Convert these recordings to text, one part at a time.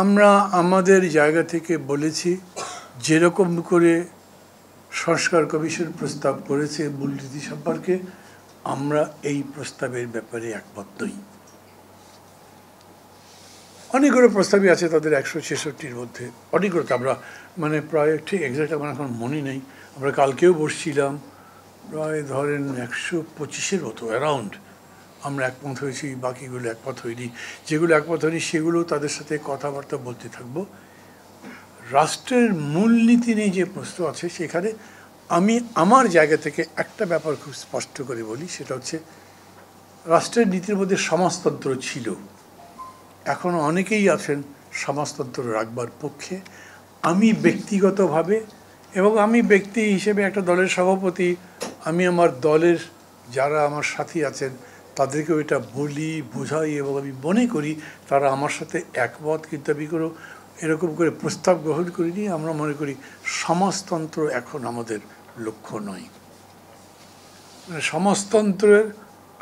আমরা আমাদের জায়গা থেকে বলেছি যেরকম করে সংস্কার কমিশন প্রস্তাব করেছে মূলনীতি সম্পর্কে আমরা এই প্রস্তাবের ব্যাপারে একমত নই। অনেকগুলো প্রস্তাবই আছে তাদের 166-র মধ্যে, অনেকগুলো আমরা মানে প্রায় ঠিক এক্সাক্ট আমার এখন মনে নেই। আমরা কালকেও বসছিলাম, প্রায় ধরেন 125-এর মতো অ্যারাউন্ড আমরা একমত হয়েছি, বাকিগুলো একমত হয়নি। যেগুলো একমত হয়নি সেগুলো তাদের সাথে কথাবার্তা বলতে থাকবো। রাষ্ট্রের মূলনীতি নিয়ে যে প্রশ্ন আছে সেখানে আমি আমার জায়গা থেকে একটা ব্যাপার খুব স্পষ্ট করে বলি, সেটা হচ্ছে রাষ্ট্রের নীতির মধ্যে সমাজতন্ত্র ছিল, এখনও অনেকেই আছেন সমাজতন্ত্র রাখবার পক্ষে। আমি ব্যক্তিগতভাবে এবং আমি ব্যক্তি হিসেবে একটা দলের সভাপতি, আমি আমার দলের যারা আমার সাথী আছেন তাদেরকেও এটা বলি, বোঝাই এবং আমি মনে করি তারা আমার সাথে একমত। কিন্তু আমি কোনো এরকম করে প্রস্তাব গ্রহণ করিনি। আমরা মনে করি সমাজতন্ত্র এখন আমাদের লক্ষ্য নয়। মানে সমাজতন্ত্রের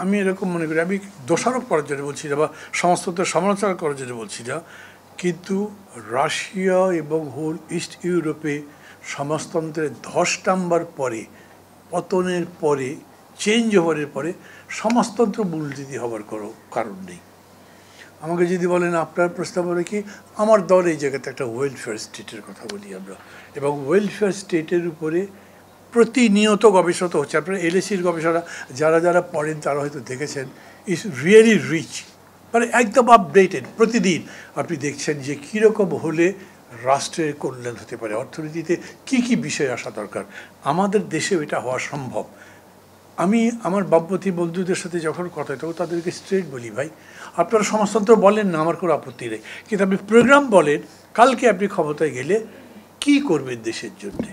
আমি এরকম মনে করি, আমি দোষারোপ করার জন্য বলছি না বা সমাজতন্ত্রের সমালোচনা করার জন্য বলছি না, কিন্তু রাশিয়া এবং হোল ইস্ট ইউরোপে সমাজতন্ত্রের ধস নামবার পরে, পতনের পরে, চেঞ্জ ওভারের পরে সমাজতন্ত্র মূলনীতি হবার কোনো কারণ নেই। আমাকে যদি বলেন আপনার প্রস্তাব হলে কি, আমার দল এই জায়গাতে একটা ওয়েলফেয়ার স্টেটের কথা বলি আমরা, এবং ওয়েলফেয়ার স্টেটের উপরে প্রতিনিয়ত গবেষণা হচ্ছে। আপনার এলএসির গবেষণা যারা যারা পড়েন তারা হয়তো দেখেছেন, ইজ রিয়েলি রিচ, মানে একদম আপডেটেড। প্রতিদিন আপনি দেখছেন যে কীরকম হলে রাষ্ট্রের কল্যাণ হতে পারে, অর্থনীতিতে কি কি বিষয় আসা দরকার। আমাদের দেশেও এটা হওয়া সম্ভব। আমি আমার বামপন্থী বন্ধুদের সাথে যখন কথা হয় তখন তাদেরকে স্ট্রেট বলি, ভাই আপনারা সমাজতন্ত্র বলেন না, আমার কোনো আপত্তি নেই, কিন্তু আপনি প্রোগ্রাম বলেন কালকে আপনি ক্ষমতায় গেলে কি করবেন দেশের জন্যে,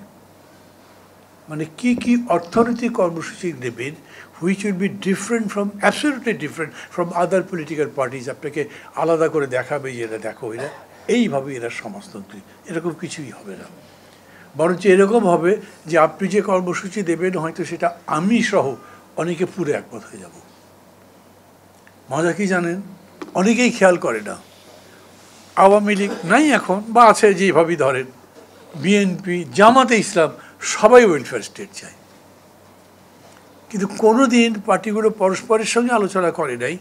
মানে কি কি অর্থনৈতিক কর্মসূচি নেবেন which will be different from, absolutely different from other political parties. আপনাকে আলাদা করে দেখাবে যে এরা দেখো এরা এইভাবে এরা সমাজতন্ত্রী, এরকম কিছুই হবে না। বরঞ্চ এরকম হবে যে আপনি যে কর্মসূচি দেবেন হয়তো সেটা আমি সহ অনেকে পুরো একমত হয়ে যাব। মজা কি জানেন, অনেকেই খেয়াল করে না, আওয়ামী লীগ নাই এখন বা আছে যেভাবেই ধরেন, বিএনপি, জামাতে ইসলাম সবাই ওয়েলফেয়ার স্টেট চায়, কিন্তু কোনো দিন পার্টিগুলো পরস্পরের সঙ্গে আলোচনা করে নাই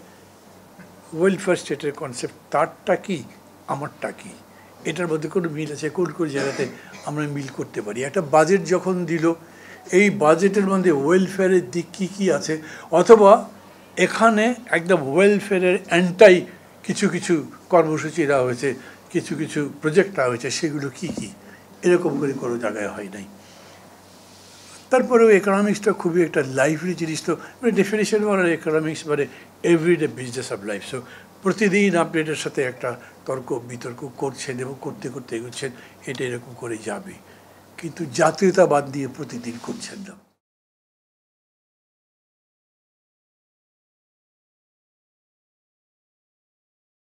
ওয়েলফেয়ার স্টেটের কনসেপ্ট তারটা কি আমারটা কি, এটার মধ্যে কোনো মিল আছে, কোন কোন জায়গাতে আমরা মিল করতে পারি। একটা বাজেট যখন দিল, এই বাজেটের মধ্যে ওয়েলফেয়ারের দিক কী কী আছে, অথবা এখানে একদম ওয়েলফেয়ারের অ্যান্টাই কিছু কিছু কর্মসূচি দেওয়া হয়েছে, কিছু কিছু প্রজেক্ট দেওয়া হয়েছে, সেগুলো কি কি এরকম করে কোনো জায়গায় হয় নাই। তারপরেও ইকোনমিক্সটা খুবই একটা লাইফলি জিনিস, তো মানে ডেফিনেশন মানে ইকোনমিক্স মানে everyday business of life. So প্রতিদিন আপনি এটার সাথে একটা তর্ক বিতর্ক করছেন এবং করতে করতে এগোচ্ছেন, এটা এরকম করে যাবে, কিন্তু জাতীয়তাবাদ দিয়ে প্রতিদিন করছেন না।